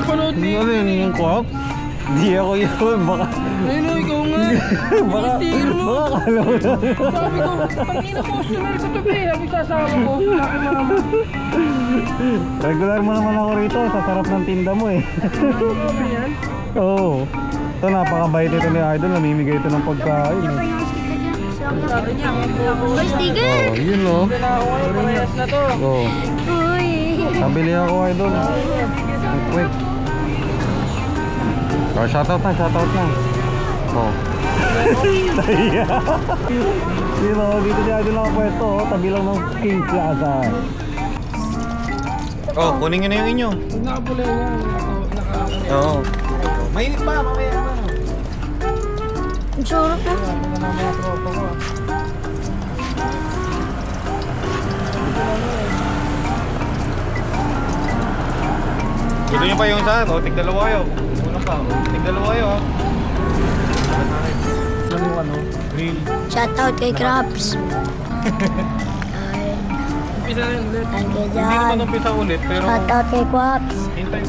Napanood ni... Ano yun yung kwak? Di ako yun, baka... Ayun o, ikaw nga. Baka... Sticker mo. Baka kala mo na. Sabi ko, pangina customer ko to pre. Sabi sasama ko. Laki mama. Regular mo naman ako rito, sa sarap ng tinda mo eh. Ano yan? Oo. Ito, napakabait ito ni Idol, namimigay ito ng pagkain eh. Sabi niya, May sticker! Oh, yun no. wala ako ngayon. Parehas na to. Oo. Uy! Nabili ako Idol. Wait. Oh, shoutout na. Oh. Dito, dito si Idol nakapwesto, oh. Tabi lang ng King Plaza. Oh, kunin nyo na yung inyo. Pag nakapula niya, Oo. Mainit pa, mamaya pa. Ang sarap na. mamaya tropa ko. Gusto nyo pa yung isa? O, tigdalawa kayo. Una pa. Tigdalawa kayo ha. Ano yung ano? Grill. Shoutout kay Krabs. Umpisa na yun ulit. Thank you Hindi naman dyan. umpisa ulit, pero Shoutout kay Quaps. hintay